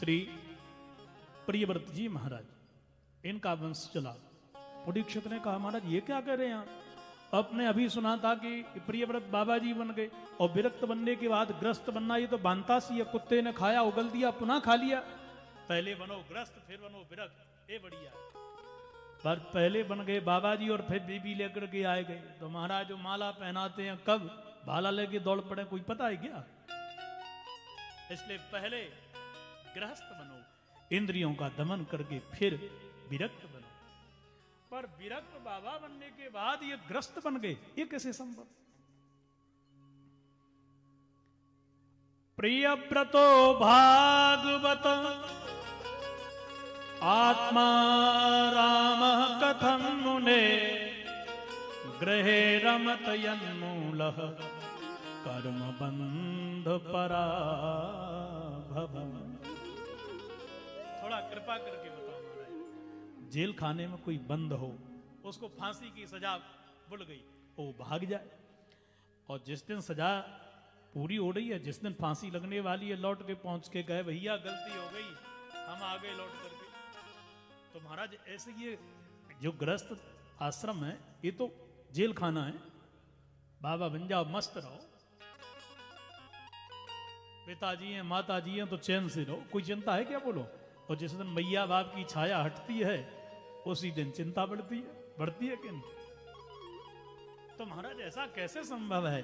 श्री प्रियव्रत जी महाराज, इनका वंश चला। परीक्षित ने कहा महाराज ये क्या कह रहे हैं आप? आपने अभी सुना था कि प्रियव्रत बाबा जी बन गए और विरक्त बनने के बाद ग्रस्त बनना ये तो बांता सी है, कुत्ते ने खाया उगल दिया पुनः खा लिया। पहले बनो ग्रस्त फिर बनो विरक्त, ये बढ़िया है। पर पहले बन गए बाबा जी और फिर बीबी लेकर के आए गए। तो महाराज जो माला पहनाते हैं कब भाला लेके दौड़ पड़े कोई पता है क्या? इसलिए पहले गृहस्थ बनो, इंद्रियों का दमन करके फिर विरक्त बनो। पर विरक्त बाबा बनने के बाद ये ग्रस्त बन गए, ये कैसे संभव? प्रियव्रतो भागवत आत्मा राम कथम मुने गृहे रमत यन्मूलः कर्म बंध पराभवम्। थोड़ा कृपा करके बताओ महाराज, जेल खाने में कोई बंद हो, उसको फांसी की सजा बुल गई, वो भाग जाए, और जिस दिन सजा पूरी हो रही है, जिस दिन फांसी लगने वाली है, लौट के पहुंच के कहे भैया गलती हो गई, हम आ गए लौट करके। तो महाराज ऐसे ये जो गृहस्थ आश्रम है ये तो जेल खाना है। बाबा बन जाओ, मस्त रहो, पिताजी हैं माताजी हैं तो चैन से रहो, कोई चिंता है क्या बोलो? और जिस दिन मैया बाप की छाया हटती है उसी दिन चिंता बढ़ती है कि नहीं? तो महाराज ऐसा कैसे संभव है?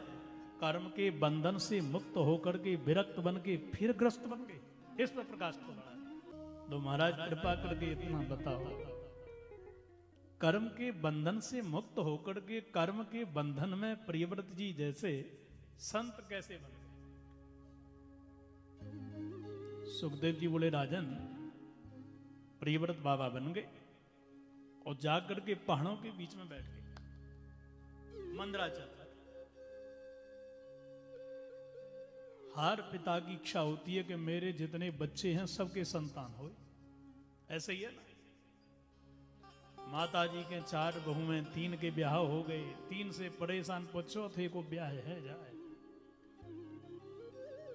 कर्म के बंधन से मुक्त होकर के विरक्त बन के फिर ग्रस्त बन गए, इस पर प्रकाश को बढ़ा। तो महाराज कृपा करके इतना बताओ, कर्म के बंधन से मुक्त होकर के कर्म के बंधन में प्रियव्रत जी जैसे संत कैसे बन गए? सुखदेव जी बोले राजन, प्रियव्रत बाबा बन गए और जाकर के पहाड़ों के बीच में बैठ गए, मंदराचल। हर पिता की इच्छा होती है कि मेरे जितने बच्चे हैं सबके संतान हो, ऐसे ही है ना? माता जी के 4 बहुएं, 3 के ब्याह हो गए, 3 से परेशान, चौथे को ब्याह है जाए,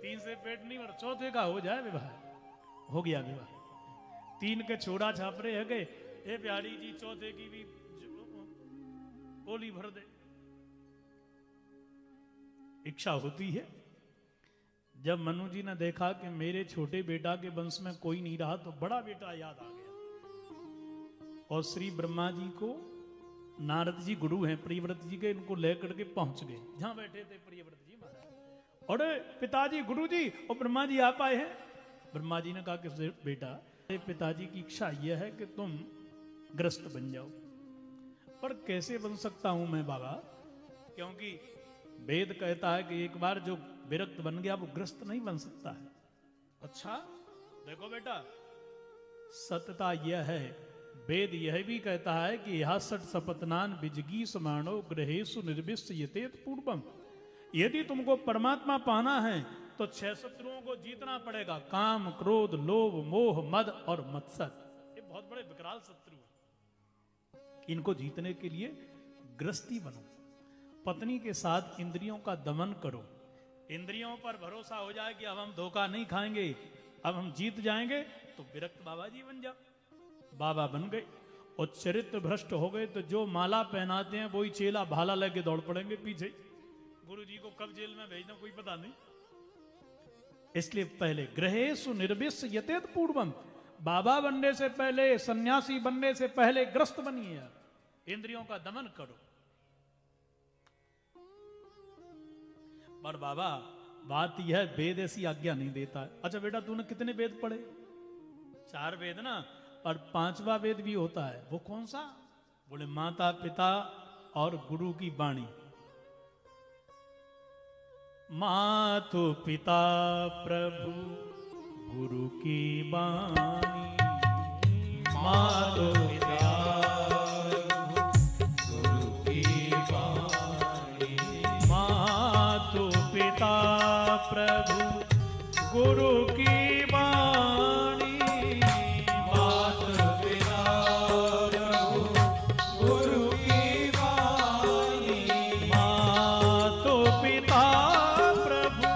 3 से पेट नहीं भर, चौथे का हो जाए विवाह, हो गया विवाह। 3 के छोड़ा छापरे है गए, ए प्यारी जी चौथे की भी ओली भर दे। इच्छा होती है। जब मनु जी ने देखा कि मेरे छोटे बेटा के वंश में कोई नहीं रहा तो बड़ा बेटा याद आ गया, और श्री ब्रह्मा जी को, नारद जी गुरु हैं प्रियव्रत जी के, इनको लेकर के पहुंच गए जहां बैठे थे प्रियव्रत जी महाराज। और पिताजी गुरु जी और ब्रह्मा जी आप आए हैं। ब्रह्मा जी ने कहा कि बेटा पिताजी की इच्छा यह है कि तुम ग्रस्त बन जाओ। पर कैसे बन सकता हूं मैं बाबा? क्योंकि वेद कहता है कि एक बार जो विरक्त बन गया वो ग्रस्त नहीं बन सकता है। अच्छा देखो बेटा, सत्यता यह है, वेद यह भी कहता है कि यह सट सपतनान बिजगी समाणो ग्रहेशु निर्विष्ट यतेत पूर्वम। यदि तुमको परमात्मा पाना है तो 6 शत्रुओं को जीतना पड़ेगा, काम क्रोध लोभ मोह मद और मत्सर। ये बहुत बड़े विकराल शत्रु हैं, इनको जीतने के लिए गृहस्थी बनो, पत्नी के साथ इंद्रियों का दमन करो, इंद्रियों पर भरोसा हो जाए कि अब हम धोखा नहीं खाएंगे, अब हम जीत जाएंगे, तो विरक्त बाबा जी बन जाओ। बाबा बन गए और चरित्र भ्रष्ट हो गए तो जो माला पहनाते हैं वही चेला भाला लेके दौड़ पड़ेंगे पीछे। गुरु जी को कब जेल में भेजना कोई पता नहीं। इसलिए पहले गृहेषु निर्विष्य यतेत पूर्वम, बाबा बनने से पहले, सन्यासी बनने से पहले ग्रस्त बनिए, इंद्रियों का दमन करो। पर बाबा बात यह है, वेद ऐसी आज्ञा नहीं देता है। अच्छा बेटा तूने कितने वेद पढ़े? 4 वेद ना, और 5वां वेद भी होता है, वो कौन सा? बोले माता पिता और गुरु की वाणी। मातु पिता प्रभु गुरु की वाणी, मातु पिता गुरु की वाणी, मातु पिता प्रभु गुरु की वाणी, मातु पिता प्रभु गुरु की वाणी, मातु पिता प्रभु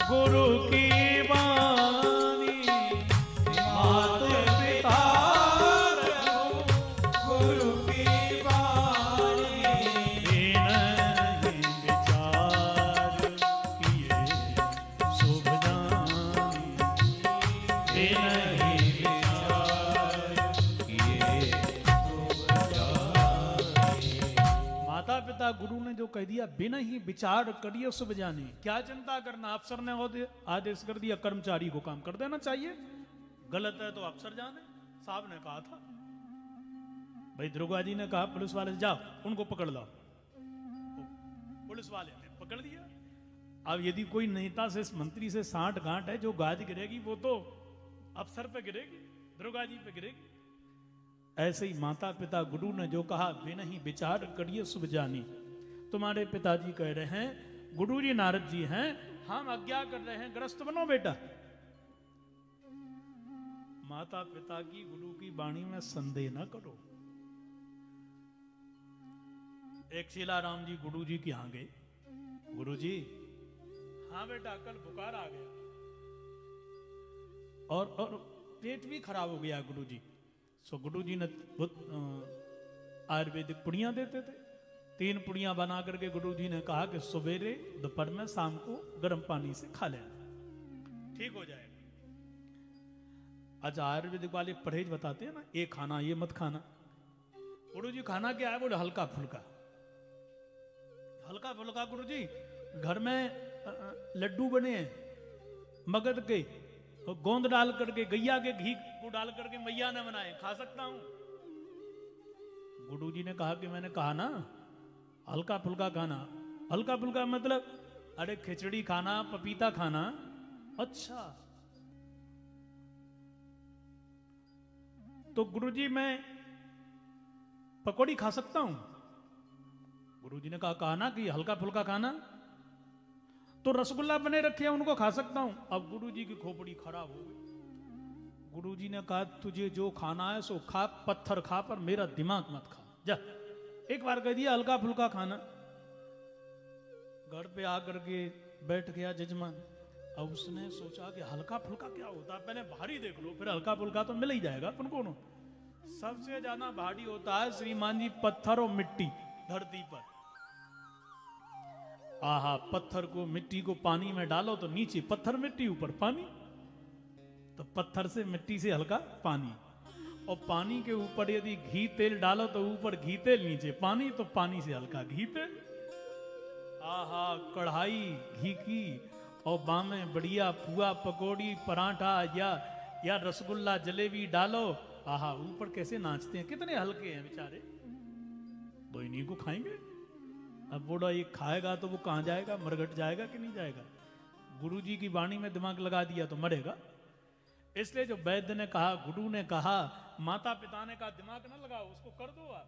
गुरु की वाणी, नहीं विचार किए माता पिता गुरु ने जो कह दिया बिना ही विचार करिए सुब जाने, क्या चिंता करना, अफसर ने आदेश कर दिया कर्मचारी को काम कर देना चाहिए, गलत है तो अफसर जाने। साहब ने कहा था, भाई दुर्गा जी ने कहा पुलिस वाले जाओ उनको पकड़ लाओ, पुलिस वाले ने पकड़ दिया। अब यदि कोई नेता से मंत्री से साठ गांठ है, जो गाज गिरेगी वो तो अफसर पे गिरेगी, दुर्गा जी पे गिरेगी। ऐसे ही माता पिता गुरु ने जो कहा बिना ही विचार करिए सुब जानी। तुम्हारे पिताजी कह रहे हैं, गुरु जी नारद जी हैं, हम आज्ञा कर रहे हैं ग्रस्त बनो बेटा। माता पिता की गुरु की वाणी में संदेह न करो। एक शीलाराम जी गुरु जी के यहां गए, गुरु जी हाँ बेटा कल बुखार आ गया और पेट भी खराब हो गया गुरु जी। सो गुरु जी ने आयुर्वेदिक पुड़ियां देते थे, 3 पुड़ियां बना करके गुरु जी ने कहा कि सवेरे दोपहर में शाम को गर्म पानी से खा लेना, ठीक हो जाएगा। अच्छा आयुर्वेदिक वाले परहेज बताते हैं ना, ये खाना ये मत खाना। गुरु जी खाना क्या है, बोले हल्का फुल्का। हल्का फुल्का गुरु जी, घर में लड्डू बने हैं मगध के, गोंद डाल करके गैया के घी को डाल करके मैया ने बनाए, खा सकता हूं। गुरु जी ने कहा कि मैंने कहा ना हल्का फुल्का खाना। हल्का फुल्का मतलब अरे खिचड़ी खाना, पपीता खाना। अच्छा तो गुरुजी मैं पकौड़ी खा सकता हूं? गुरुजी ने कहा ना कि हल्का फुल्का खाना, तो रसगुल्ला बने रखे हैं उनको खा सकता हूं। अब गुरुजी की खोपड़ी खराब हो गई। गुरुजी ने कहा तुझे जो खाना है सो खा, पत्थर खा, पर मेरा दिमाग मत खा। जा, एक बार कह दिया हल्का फुल्का खाना। घर पे आकर के बैठ गया जजमान। अब उसने सोचा कि हल्का फुल्का क्या होता है, पहले भारी देख लो, फिर हल्का फुल्का तो मिल ही जाएगा अपन को। सबसे ज्यादा भारी होता है श्रीमान जी पत्थर और मिट्टी धरती पर। आहा, पत्थर को मिट्टी को पानी में डालो तो नीचे पत्थर मिट्टी ऊपर पानी, तो पत्थर से मिट्टी से हल्का पानी, और पानी के ऊपर यदि घी तेल डालो तो ऊपर घी तेल नीचे पानी, तो पानी से हल्का घी तेल। आहा, कढ़ाई घी की और बामे बढ़िया पुआ पकौड़ी पराठा या रसगुल्ला जलेबी डालो, आहा ऊपर कैसे नाचते हैं, कितने हल्के हैं बेचारे। दो इन्हीं को खाएंगे। अब बूढ़ा ये खाएगा तो वो कहां जाएगा, मरघट जाएगा कि नहीं जाएगा। गुरुजी की वाणी में दिमाग लगा दिया तो मरेगा। इसलिए जो वैद्य ने कहा, गुरु ने कहा, माता पिता ने कहा दिमाग ना लगाओ, उसको कर दो आप।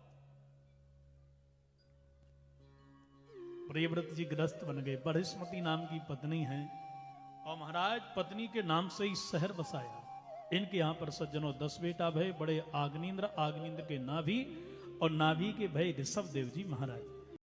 प्रियव्रत जी ग्रस्त बन गए। बृहस्पति नाम की पत्नी है और महाराज पत्नी के नाम से ही शहर बसाया। इनके यहां पर सज्जनों 10 बेटा भय, बड़े आग्नेन्द्र, आग्नेन्द्र के नाभि और नाभि के भय ऋषभ देव जी महाराज।